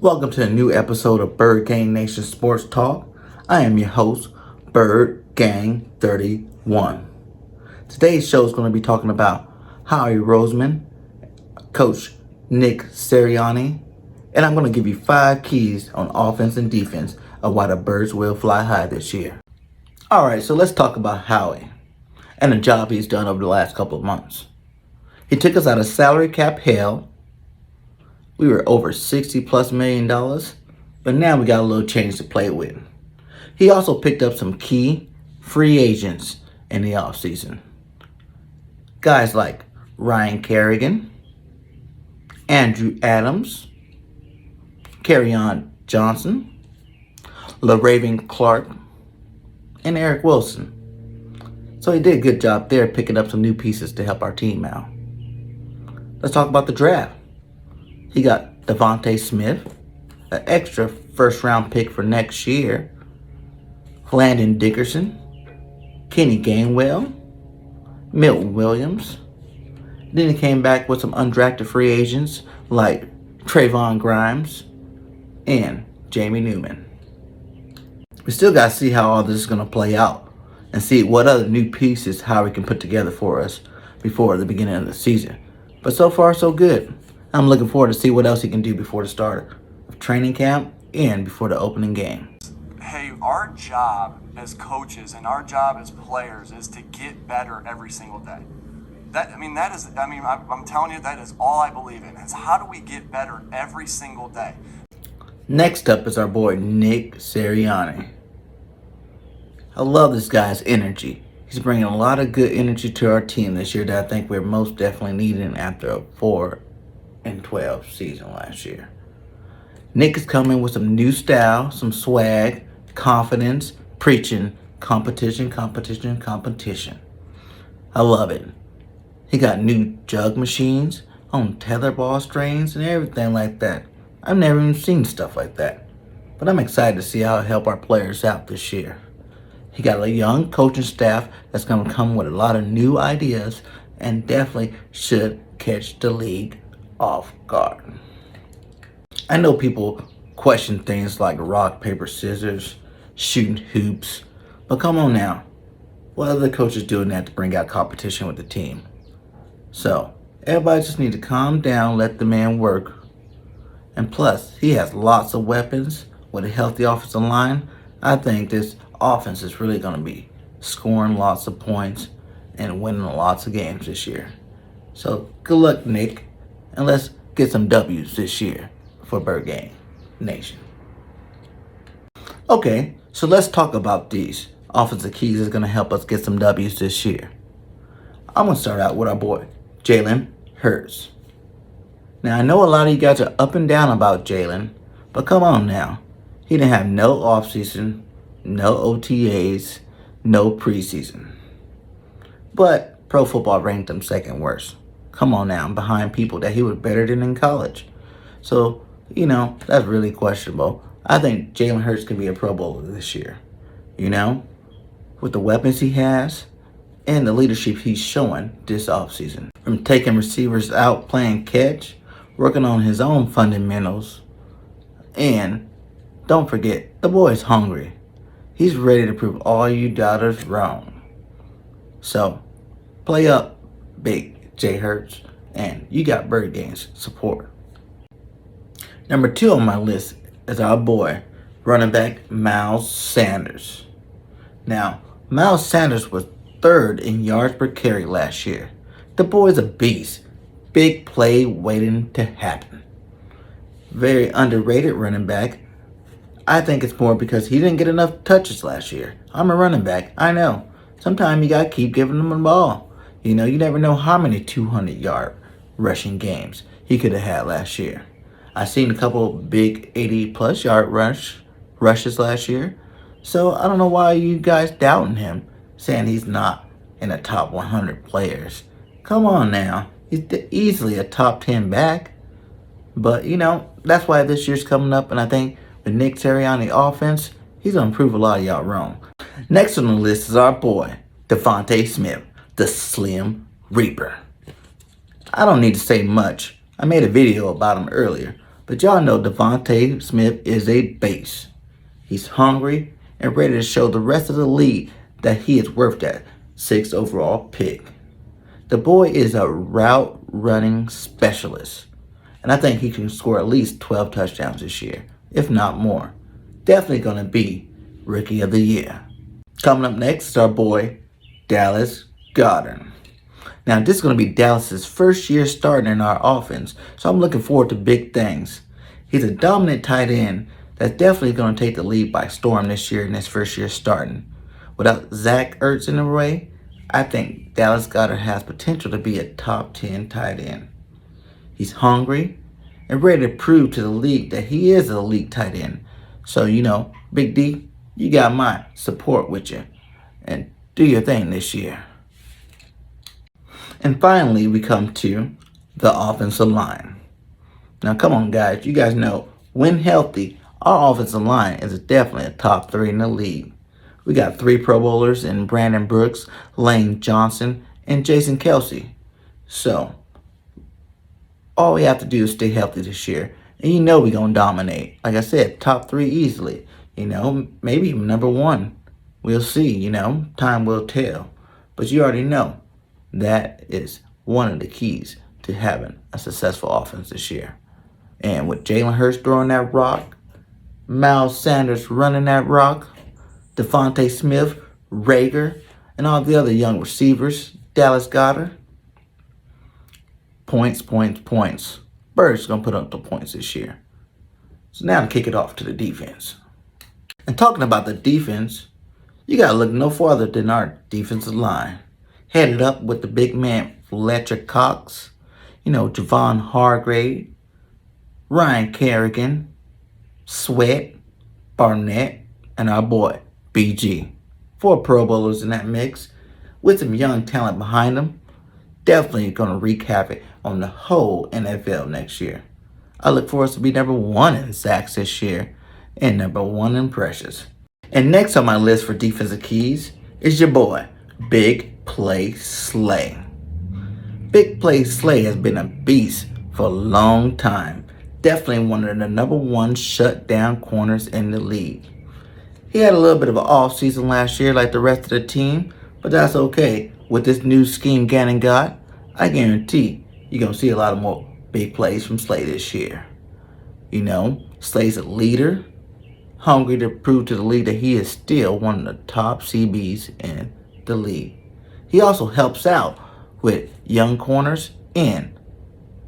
Welcome to a new episode of Bird Gang Nation Sports Talk. I am your host, Bird Gang 31. Today's show is going to be talking about Howie Roseman, Coach Nick Sirianni, and I'm going to give you 5 keys on offense and defense of why the Birds will fly high this year. Alright, so let's talk about Howie and the job he's done over the last couple of months. He took us out of salary cap hell. We were over $60+ million, but now we got a little change to play with. He also picked up some key free agents in the offseason. Guys like Ryan Kerrigan, Andrew Adams, Kerryon Johnson, LaRaven Clark, and Eric Wilson. So he did a good job there picking up some new pieces to help our team out. Let's talk about the draft. He got Devontae Smith, an extra first-round pick for next year, Landon Dickerson, Kenny Gainwell, Milton Williams. Then he came back with some undrafted free agents like Trayvon Grimes and Jamie Newman. We still got to see how all this is going to play out and see what other new pieces Howie can put together for us before the beginning of the season. But so far, so good. I'm looking forward to see what else he can do before the start of training camp and before the opening game. Hey, our job as coaches and our job as players is to get better every single day. I'm telling you, that is all I believe in. Is how do we get better every single day? Next up is our boy Nick Sirianni. I love this guy's energy. He's bringing a lot of good energy to our team this year that I think we're most definitely needing after a 4-12 season last year. Nick is coming with some new style, some swag, confidence, preaching competition. I love it. He got new jug machines on tetherball strings and everything like that. I've never even seen stuff like that. But I'm excited to see how it help our players out this year. He got a young coaching staff that's going to come with a lot of new ideas and definitely should catch the league off guard. I know people question things like rock, paper, scissors, shooting hoops, but come on now. What other coaches doing that to bring out competition with the team? So, everybody just need to calm down, let the man work. And plus, he has lots of weapons with a healthy offensive line. I think this offense is really going to be scoring lots of points and winning lots of games this year. So, good luck, Nick. And let's get some W's this year for Bird Gang Nation. Okay, so let's talk about these offensive keys that's going to help us get some W's this year. I'm going to start out with our boy, Jalen Hurts. Now, I know a lot of you guys are up and down about Jalen, but come on now. He didn't have no offseason, no OTAs, no preseason. But Pro Football ranked him second worst. Come on now, behind people that he was better than in college. So, that's really questionable. I think Jalen Hurts can be a Pro Bowler this year. With the weapons he has and the leadership he's showing this offseason. From taking receivers out playing catch, working on his own fundamentals, and don't forget, the boy's hungry. He's ready to prove all you doubters wrong. So, play up, Big J Hurts, and you got Bird Gang's support. Number 2 on my list is our boy, running back Miles Sanders. Now, Miles Sanders was 3rd in yards per carry last year. The boy's a beast. Big play waiting to happen. Very underrated running back. I think it's more because he didn't get enough touches last year. I'm a running back, I know. Sometimes you gotta keep giving him the ball. You never know how many 200-yard rushing games he could have had last year. I seen a couple big 80+ yard rushes last year. So I don't know why you guys doubting him, saying he's not in the top 100 players. Come on now. He's easily a top 10 back. But, that's why this year's coming up. And I think with Nick Sirianni offense, he's going to prove a lot of y'all wrong. Next on the list is our boy, Devontae Smith, the Slim Reaper. I don't need to say much. I made a video about him earlier. But y'all know Devontae Smith is a beast. He's hungry and ready to show the rest of the league that he is worth that 6th overall pick. The boy is a route running specialist, and I think he can score at least 12 touchdowns this year, if not more. Definitely going to be Rookie of the Year. Coming up next is our boy, Dallas Goedert. Now, this is going to be Dallas's first year starting in our offense, so I'm looking forward to big things. He's a dominant tight end that's definitely going to take the league by storm this year in his first year starting. Without Zach Ertz in the way, I think Dallas Goedert has potential to be a top 10 tight end. He's hungry and ready to prove to the league that he is an elite tight end. So, Big D, you got my support with you. And do your thing this year. And finally, we come to the offensive line. Now, come on, guys. You guys know, when healthy, our offensive line is definitely a top 3 in the league. We got 3 Pro Bowlers in Brandon Brooks, Lane Johnson, and Jason Kelsey. So, all we have to do is stay healthy this year. And we're going to dominate. Like I said, top 3 easily. Maybe even number 1. We'll see, time will tell. But you already know that is one of the keys to having a successful offense this year. And with Jalen Hurts throwing that rock, Miles Sanders running that rock, Devontae Smith, Rager, and all the other young receivers, Dallas Goedert, points. Bird's going to put up the points this year. So now to kick it off to the defense. And talking about the defense, you got to look no farther than our defensive line. Headed up with the big man Fletcher Cox, Javon Hargrave, Ryan Kerrigan, Sweat, Barnett, and our boy BG. 4 Pro Bowlers in that mix with some young talent behind them. Definitely going to wreak havoc on the whole NFL next year. I look for us to be number 1 in sacks this year and number 1 in pressures. And next on my list for defensive keys is your boy, Big Play Slay. Big Play Slay has been a beast for a long time. Definitely one of the number 1 shutdown corners in the league. He had a little bit of an off season last year like the rest of the team, but that's okay. With this new scheme Gannon got, I guarantee you're going to see a lot of more big plays from Slay this year. Slay's a leader, hungry to prove to the league that he is still one of the top CBs in the league. He also helps out with young corners and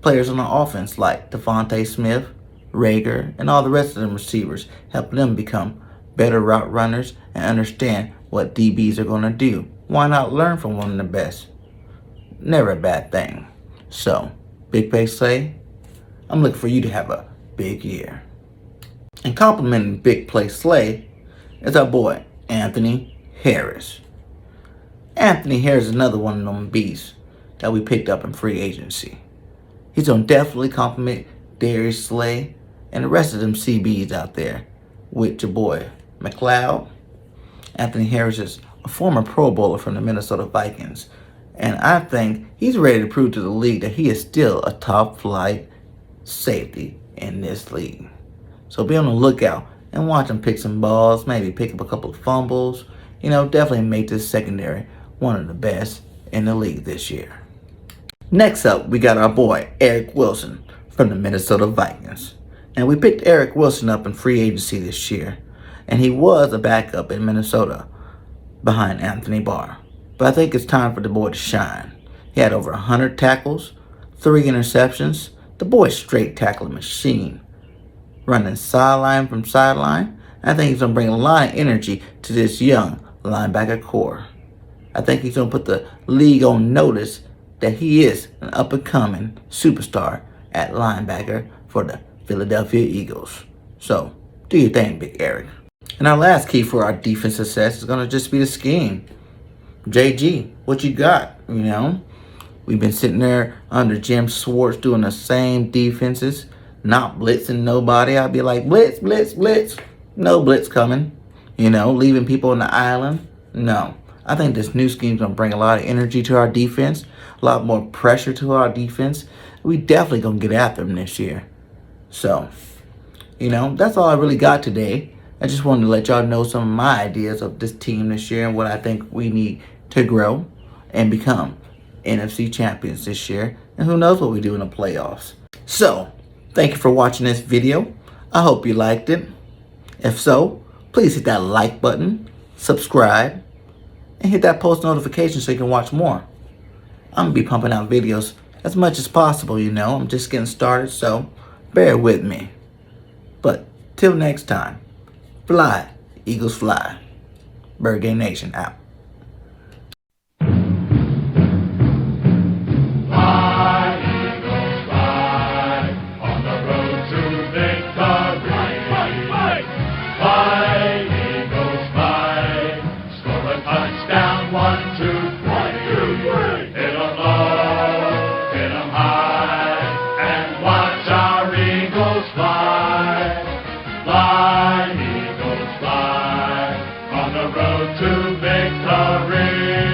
players on the offense like Devontae Smith, Rager, and all the rest of them receivers, helping them become better route runners and understand what DBs are going to do. Why not learn from one of the best? Never a bad thing. So, Big Play Slay, I'm looking for you to have a big year. And complimenting Big Play Slay is our boy, Anthony Harris. Anthony Harris is another one of them beasts that we picked up in free agency. He's going to definitely compliment Darius Slay and the rest of them CBs out there with your boy, McLeod. Anthony Harris is a former Pro Bowler from the Minnesota Vikings. And I think he's ready to prove to the league that he is still a top flight safety in this league. So be on the lookout and watch him pick some balls, maybe pick up a couple of fumbles. Definitely make this secondary one of the best in the league this year. Next up, we got our boy, Eric Wilson from the Minnesota Vikings. And we picked Eric Wilson up in free agency this year. And he was a backup in Minnesota behind Anthony Barr. But I think it's time for the boy to shine. He had over 100 tackles, 3 interceptions. The boy's straight tackling machine. Running sideline from sideline. I think he's going to bring a lot of energy to this young linebacker core. I think he's going to put the league on notice that he is an up-and-coming superstar at linebacker for the Philadelphia Eagles. So, do your thing, Big Eric. And our last key for our defense success is going to just be the scheme. JG, what you got? We've been sitting there under Jim Schwartz doing the same defenses, not blitzing nobody. I'd be like, blitz, blitz, blitz. No blitz coming. Leaving people on the island. No. I think this new scheme is going to bring a lot of energy to our defense, a lot more pressure to our defense. We definitely going to get after them this year. So, that's all I really got today. I just wanted to let y'all know some of my ideas of this team this year and what I think we need to grow and become NFC champions this year. And who knows what we do in the playoffs. So, thank you for watching this video. I hope you liked it. If so, please hit that like button, subscribe, and hit that post notification so you can watch more. I'm going to be pumping out videos as much as possible, I'm just getting started, so bear with me. But till next time, fly, Eagles fly. BIRDGANG Nation out. Fly, Eagles, fly, on the road to victory. Fly, Eagles, fly, score a touchdown, 1, 2, 3. Hit 'em low, hit 'em high, and watch our Eagles fly. Fly, Eagles, fly, on the road to victory.